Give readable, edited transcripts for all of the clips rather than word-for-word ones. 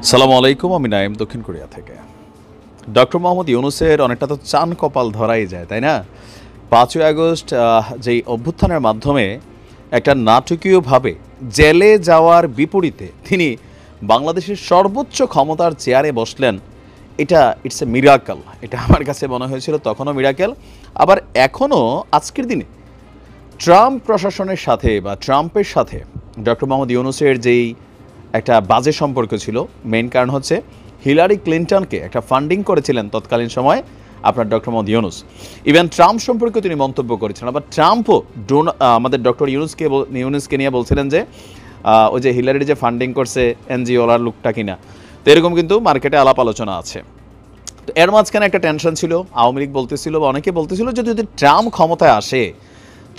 সালামু আলাইকুম, আমি নাইম দক্ষিণ কোরিয়া থেকে। ডক্টর মোহাম্মদ ইউনূসের অনেকটা তো চান কপাল ধরাই যায়, তাই না? ৫ই আগস্ট যেই অভ্যুত্থানের মাধ্যমে একটা নাটকীয়ভাবে জেলে যাওয়ার বিপরীতে তিনি বাংলাদেশের সর্বোচ্চ ক্ষমতার চেয়ারে বসলেন। এটা ইটস এ মিরাকেল। এটা আমার কাছে মনে হয়েছিল তখনও মিরাকেল, আবার এখনও আজকের দিনে ট্রাম্প প্রশাসনের সাথে বা ট্রাম্পের সাথে ডক্টর মোহাম্মদ ইউনূসের যেই একটা বাজে সম্পর্ক ছিল, মেইন কারণ হচ্ছে হিলারি ক্লিন্টনকে একটা ফান্ডিং করেছিলেন তৎকালীন সময়ে আপনার doctor Mohammad Yunus. Even Trump সম্পর্কে তিনি মন্তব্য করেছিলেন, আবার ট্রাম্পও আমাদের ডক্টর ইউনূসকে নিয়ে বলছিলেন যে ওই যে হিলারির যে ফান্ডিং করছে এনজিওলার লোকটা কিনা। তো এরকম কিন্তু মার্কেটে আলাপ আলোচনা আছে। তো এর মাঝখানে একটা টেনশন ছিল, আওয়ামী লীগ বলতেছিল বা অনেকে বলতেছিল যে যদি ট্রাম্প ক্ষমতায় আসে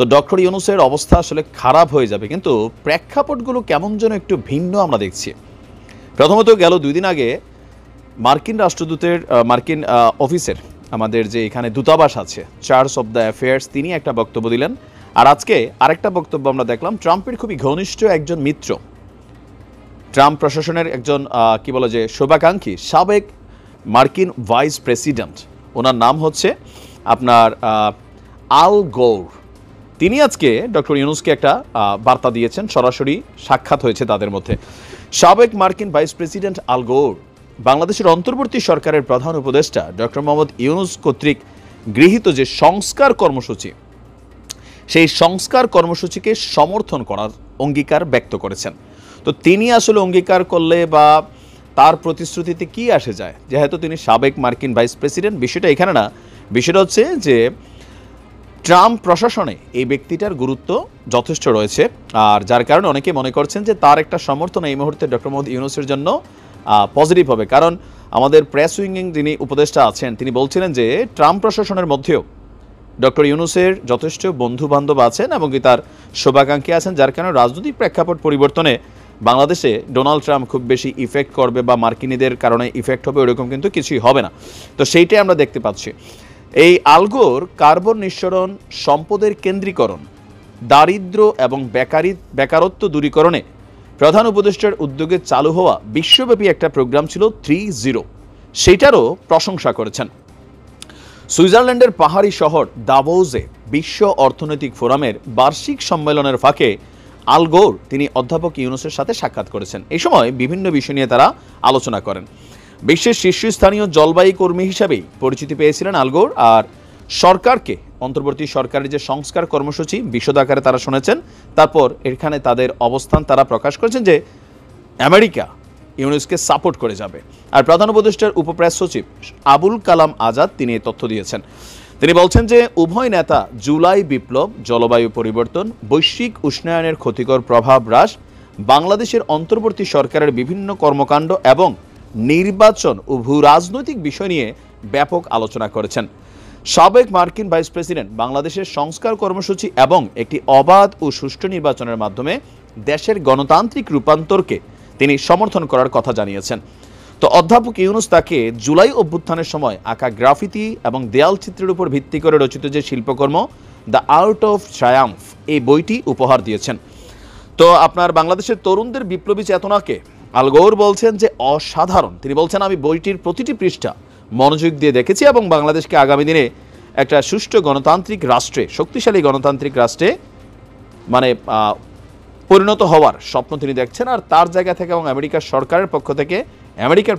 তো ডক্টর ইউনূসের অবস্থা আসলে খারাপ হয়ে যাবে। কিন্তু প্রেক্ষাপটগুলো কেমন যেন একটু ভিন্ন আমরা দেখছি। প্রথমত গেল 2 দিন আগে মার্কিন রাষ্ট্রদূতের মার্কিন অফিসের আমাদের যে এখানে দূতাবাস আছে, চার্জ অব দ্য অ্যাফেয়ার্স, তিনি একটা বক্তব্য দিলেন। আর আজকে আরেকটা বক্তব্য আমরা দেখলাম, ট্রাম্পের খুবই ঘনিষ্ঠ একজন মিত্র, ট্রাম্প প্রশাসনের একজন কি বলে যে শুভাকাঙ্ক্ষী, সাবেক মার্কিন ভাইস প্রেসিডেন্ট, ওনার নাম হচ্ছে আপনার আল গোর। তিনি আজকে ডক্টর ইউনূসকে একটা বার্তা দিয়েছেন, সরাসরি সাক্ষাৎ হয়েছে তাদের মধ্যে। সাবেক মার্কিন ভাইস প্রেসিডেন্ট আল গোর বাংলাদেশের অন্তর্বর্তী সরকারের প্রধান উপদেষ্টা ডক্টর মোহাম্মদ ইউনূস কর্তৃক গৃহীত যে সংস্কার কর্মসূচি, সেই সংস্কার কর্মসূচিকে সমর্থন করার অঙ্গীকার ব্যক্ত করেছেন। তো তিনি আসলে অঙ্গীকার করলে বা তার প্রতিশ্রুতিতে কি আসে যায়, যেহেতু তিনি সাবেক মার্কিন ভাইস প্রেসিডেন্ট, বিষয়টা এখানে না। বিষয়টা হচ্ছে যে ট্রাম্প প্রশাসনে এই ব্যক্তিটার গুরুত্ব যথেষ্ট রয়েছে, আর যার কারণে অনেকে মনে করছেন যে তার একটা সমর্থন এই মুহূর্তে ডক্টর মোহাম্মদ ইউনূসের জন্য পজিটিভ হবে। কারণ আমাদের প্রেস উইং যিনি উপদেষ্টা আছেন, তিনি বলছিলেন যে ট্রাম্প প্রশাসনের মধ্যেও ডক্টর ইউনূসের যথেষ্ট বন্ধু বান্ধব আছেন এবং কি তার শুভাকাঙ্ক্ষী আছেন, যার কারণে রাজনৈতিক প্রেক্ষাপট পরিবর্তনে বাংলাদেশে ডোনাল্ড ট্রাম্প খুব বেশি ইফেক্ট করবে বা মার্কিনীদের কারণে ইফেক্ট হবে ওরকম কিন্তু কিছুই হবে না। তো সেইটাই আমরা দেখতে পাচ্ছি। এই আল গোর কার্বন নিঃসরণ, সম্পদের কেন্দ্রীকরণ, দারিদ্র্য এবং বেকারত্ব দূরীকরণে প্রধান উপদেষ্টার উদ্যোগে চালু হওয়া বিশ্বব্যাপী একটা প্রোগ্রাম ছিল 3-0, সেইটারও প্রশংসা করেছেন। সুইজারল্যান্ডের পাহাড়ি শহর দাভোসে বিশ্ব অর্থনৈতিক ফোরামের বার্ষিক সম্মেলনের ফাঁকে আল গোর তিনি অধ্যাপক ইউনূসের সাথে সাক্ষাৎ করেছেন। এই সময় বিভিন্ন বিষয় নিয়ে তারা আলোচনা করেন। বিশ্বের শীর্ষস্থানীয় জলবায়ু কর্মী হিসাবেই পরিচিতি পেয়েছিলেন আল গোর, আর সরকারকে, অন্তর্বর্তী সরকারের যে সংস্কার কর্মসূচি বিশদ আকারে তারা শুনেছেন। তারপর এখানে তাদের অবস্থান তারা প্রকাশ করেছেন যে আমেরিকা ইউনূসকে সাপোর্ট করে যাবে। আর প্রধান উপদেষ্টার উপপ্রেস সচিব আবুল কালাম আজাদ তিনি এই তথ্য দিয়েছেন। তিনি বলছেন যে উভয় নেতা জুলাই বিপ্লব, জলবায়ু পরিবর্তন, বৈশ্বিক উষ্ণায়নের ক্ষতিকর প্রভাব হ্রাস, বাংলাদেশের অন্তর্বর্তী সরকারের বিভিন্ন কর্মকাণ্ড এবং নির্বাচন ও ভূ রাজনৈতিক বিষয় নিয়ে ব্যাপক আলোচনা করেছেন। সাবেক মার্কিন ভাইস প্রেসিডেন্ট বাংলাদেশের সংস্কার কর্মসূচি এবং একটি অবাধ ও সুষ্ঠু নির্বাচনের মাধ্যমে দেশের গণতান্ত্রিক রূপান্তরকে তিনি সমর্থন করার কথা জানিয়েছেন। তো অধ্যাপক ইউনূস তাকে জুলাই অভ্যুত্থানের সময় আঁকা গ্রাফিতি এবং দেয়াল চিত্রের উপর ভিত্তি করে রচিত যে শিল্পকর্ম দ্য আর্ট অফ ট্রায়াম্ফ, এই বইটি উপহার দিয়েছেন। তো আপনার বাংলাদেশের তরুণদের বিপ্লবী চেতনাকে আল গোর বলছেন যে অসাধারণ। তিনি বলছেন, আমি বইটির প্রতিটি পৃষ্ঠা মনোযোগ দিয়ে দেখেছি এবং বাংলাদেশকে আগামী দিনে একটা সুষ্ঠু গণতান্ত্রিক রাষ্ট্রে, শক্তিশালী গণতান্ত্রিক রাষ্ট্রে মানে পরিণত হওয়ার স্বপ্ন তিনি দেখছেন। আর তার জায়গা থেকে এবং আমেরিকার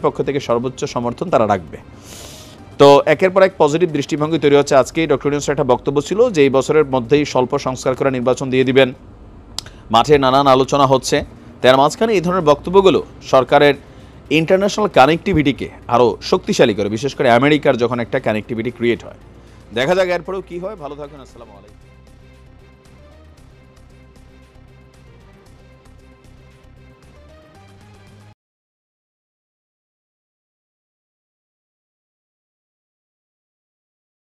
পক্ষ থেকে সর্বোচ্চ সমর্থন তারা রাখবে। তো একের পর এক পজিটিভ দৃষ্টিভঙ্গি তৈরি হচ্ছে। আজকেই ডক্টর ইউনূসের একটা বক্তব্য ছিল যে এই বছরের মধ্যেই স্বল্প সংস্কার করে নির্বাচন দিয়ে দিবেন, মাঠে নানান আলোচনা হচ্ছে। তার মাঝখানে এই ধরনের বক্তব্যগুলো সরকারের ইন্টারন্যাশনাল কানেক্টিভিটিকে আরও শক্তিশালী করে, বিশেষ করে আমেরিকার যখন একটা কানেক্টিভিটি ক্রিয়েট হয়। দেখা যাক এরপরেও কী হয়। ভালো থাকুন, আসসালামু আলাইকুম।